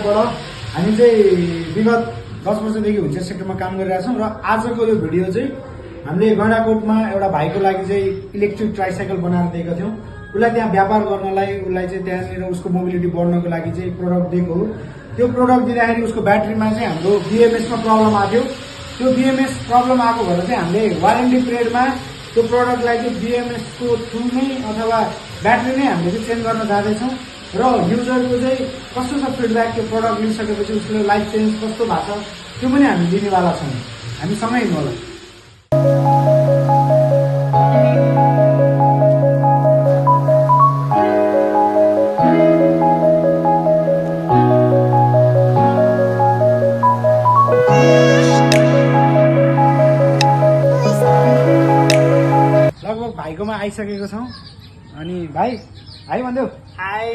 ल्याबबाट हामी चाहिँ विगत 10 वर्षदेखि व्हीलचेयर सेक्टरमा काम गरिरहेका छौँ र आजको यो भिडियो चाहिँ हामीले गैंडाकोटमा एउटा भाइको लागि चाहिँ इलेक्ट्रिक ट्राइसाइकल बनाएर दिएका थियौँ। उसलाई त्यहाँ व्यापार गर्नलाई उसलाई चाहिँ त्यहाँनिर उसको मोबिलिटी बढ्नको लागि चाहिँ प्रोडक्ट दिएको हो। त्यो प्रोडक्ट दिँदाखेरि उसको ब्याट्रीमा चाहिँ हाम्रो बीएमएसमा प्रब्लम आएको थियो। त्यो बीएमएस प्रब्लम आएको भएर चाहिँ हामीले वारेन्टी पिरियडमा त्यो प्रोडक्टलाई चाहिँ बीएमएसको थ्रु नै अथवा ब्याट्री नै हामीले चाहिँ चेन्ज गर्न जाँदैछौँ र युजरको चाहिँ कस्तो छ फिडब्याक त्यो प्रोडक्ट लिइसकेपछि उसको लाइफ चेन्ज कस्तो भएको छ त्यो पनि हामी दिनेवाला छौँ। हामी सँगै हिँड्नु होला। लगभग भाइकोमा आइसकेको छौँ। अनि भाइ भन्देऊ हाई।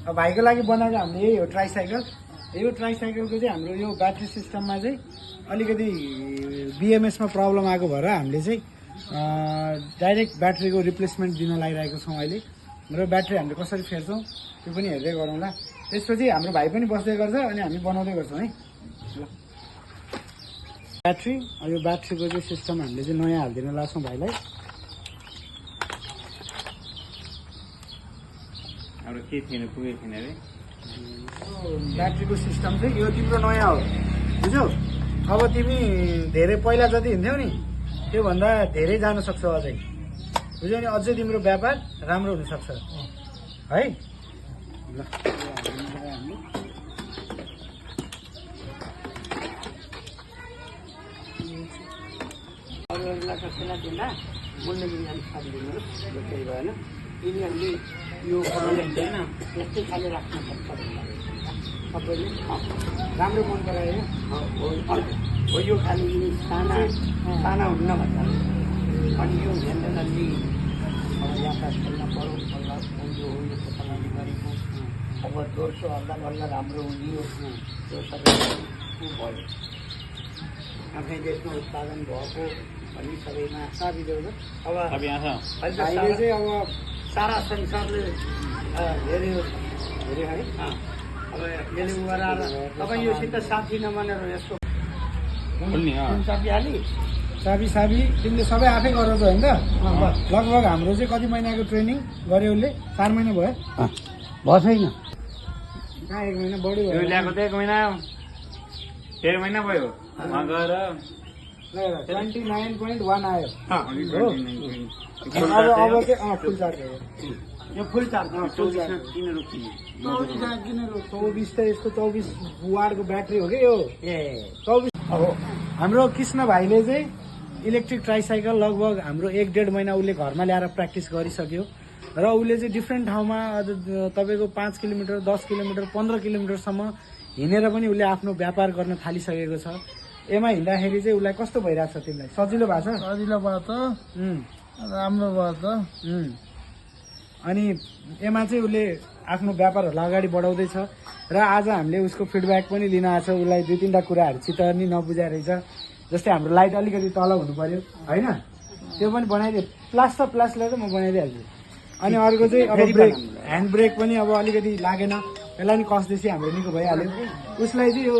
भाइको लागि बनाएको हामीले यही हो ट्राइसाइकल। यो ट्राइसाइकलको चाहिँ हाम्रो यो ब्याट्री सिस्टममा चाहिँ अलिकति बीएमएसमा प्रब्लम आएको भएर हामीले चाहिँ डाइरेक्ट ब्याट्रीको रिप्लेसमेन्ट दिन लागिरहेको छौँ अहिले। र ब्याट्री हामीले कसरी फेर्छौँ त्यो पनि हेर्दै गरौँला। त्यसपछि हाम्रो भाइ पनि बस्दै गर्छ अनि हामी बनाउँदै गर्छौँ है। ल ब्याट्री, यो ब्याट्रीको चाहिँ सिस्टम हामीले चाहिँ नयाँ हालिदिन लाग्छौँ भाइलाई। के थिएन पुगेको थिएन अरे ब्याट्रीको सिस्टम चाहिँ यो तिम्रो नयाँ हो, बुझ्यौ? अब तिमी धेरै पहिला जति हिँड्थ्यौ नि त्योभन्दा धेरै जान सक्छौ अझै, बुझ्यौ नि? अझै तिम्रो व्यापार राम्रो हुनसक्छ है। ल अरूहरूलाई कसैलाई दिँदा बोल्ने बिना छाडिदिनुहोस्, यो केही भएन। यिनीहरूले यो बनाउँदैन यस्तै खाले राख्न सक्छ सबैले। राम्रो मन परायो हो यो खालि साना साना हुन्न भन्दा अनि यो जेनरली अब यातायात खेल्न पऱ्यो बल्ल यो हो यो चलाउने गरेको। अब दोस्रो हल्ला बल्ल राम्रो हुने हो त्यो सबै भयो। आफ्नै देशमा उत्पादन भएको भन्ने सबैमा साबित अब अहिले चाहिँ अब सारा संसारले हेऱ्यो है। अब यसले गराएर तपाईँ योसित साथी नमानेर यसको चाबी हाली साबी तिमीले सबै आफै गरेर होइन त? लगभग हाम्रो चाहिँ कति महिनाको ट्रेनिङ गऱ्यो उसले? 4 महिना भयो? भयो छैन कहाँ 1 महिना बढी भयो? ल्याएको त 1 महिना 1.5 महिना भयो। वहाँ गएर 29.1 आयो। अब चाहिँ फुल चार्ज हो यो फुल चार्ज 24 किन रोकिने? 24 त यसको 24 वाटको ब्याट्री हो कि यो। ए 24 हो। हाम्रो कृष्ण भाइले चाहिँ इलेक्ट्रिक ट्राइसाइकल लगभग हाम्रो 1.5 महिना उसले घरमा ल्याएर प्र्याक्टिस गरिसक्यो र उसले चाहिँ डिफ्रेन्ट ठाउँमा तपाईँको 5 किलोमिटर 10 किलोमिटर 15 किलोमिटरसम्म हिँडेर पनि उसले आफ्नो व्यापार गर्न थालिसकेको छ। एमा हिँड्दाखेरि चाहिँ उसलाई कस्तो भइरहेको छ? तिमीलाई सजिलो भएको छ? सजिलो भयो त, राम्रो भयो त। अनि एमा चाहिँ उसले आफ्नो व्यापारहरूलाई अगाडि बढाउँदैछ र आज हामीले उसको फिडब्याक पनि लिन आएको छ। उसलाई 2-3टा कुराहरू चित्त नि नबुझाइ रहेछ। जस्तै हाम्रो लाइट अलिकति तल हुनु पर्यो होइन, त्यो पनि बनाइदियो। प्लासलाई त म बनाइदिइहाल्छु। अनि अर्को चाहिँ अब ब्रेक, ह्यान्ड ब्रेक पनि अब अलिकति लागेन, यसलाई नि कसदेखि हाम्रो निको भइहाल्यो। उसलाई चाहिँ यो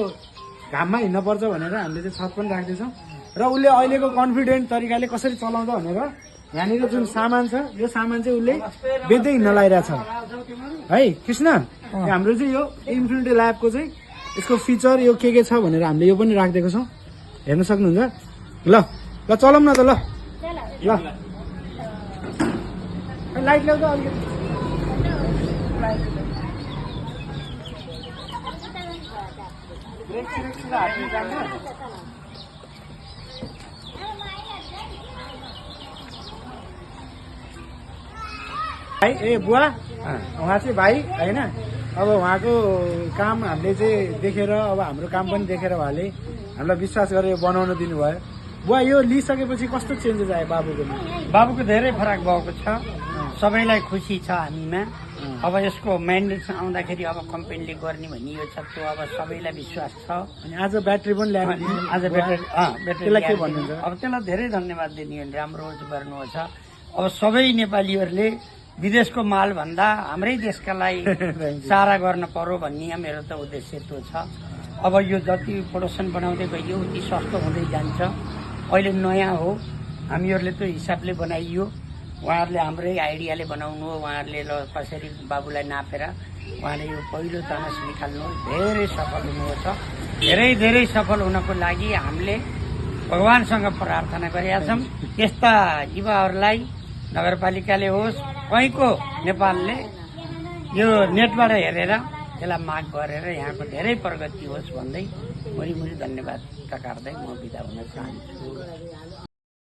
घाममा हिँड्न पर्छ भनेर हामीले चाहिँ छत पनि राख्दैछौँ र उसले अहिलेको कन्फिडेन्ट तरिकाले कसरी चलाउँछ भनेर यहाँनिर जुन सामान छ यो सामान चाहिँ उसले बेच्दै हिँड्न लागिरहेछ है कृष्ण। हाम्रो चाहिँ यो इन्फिनिटी ल्याबको चाहिँ यसको फिचर यो के छ भनेर हामीले यो पनि राखिदिएको छौँ, हेर्न सक्नुहुन्छ। ल चलाउँ न त। ल लाइट ल्याउँछ अलिकति। भाइ ए बुवा उहाँ चाहिँ भाइ होइन। अब उहाँको काम हामीले चाहिँ देखेर अब हाम्रो काम पनि देखेर उहाँले हामीलाई विश्वास गरेर बनाउन दिनुभयो। बुवा यो लिइसकेपछि कस्तो चेन्जेस आयो बाबुको? बाबुको धेरै फरक भएको छ, सबैलाई खुसी छ हामीमा। अब यसको मेन्टेनेन्स आउँदाखेरि अब कम्पनीले गर्ने भन्ने यो छ, त्यो अब सबैलाई विश्वास छ। अनि आज ब्याट्री पनि ल्याएर आज ब्याट्रीलाई के भन्नुहुन्छ? अब त्यसलाई धेरै धन्यवाद दिने, राम्रो गर्नु छ। अब सबै नेपालीहरूले विदेशको माल भन्दा हाम्रै देशका लागि सारा गर्न पर्यो भन्ने मेरो त उद्देश्य त्यो छ। अब यो जति प्रोडक्सन बनाउँदै गइयो उति सस्तो हुँदै जान्छ। अहिले नयाँ हो, हामीहरूले त्यो हिसाबले बनाइयो। उहाँहरूले हाम्रै आइडियाले बनाउनु हो। उहाँहरूले ल कसरी बाबुलाई नापेर उहाँले यो पहिलो चान्स निकाल्नु धेरै सफल हुनुहुन्छ। धेरै धेरै सफल हुनको लागि हामीले भगवानसँग प्रार्थना गरेका छौँ। यस्ता युवाहरूलाई नगरपालिकाले होस् कहीँको नेपालले यो नेटबाट हेरेर त्यसलाई माग गरेर यहाँको धेरै प्रगति होस् भन्दै मुरी धन्यवाद टकार्दै म बिदा हुन चाहन्छु।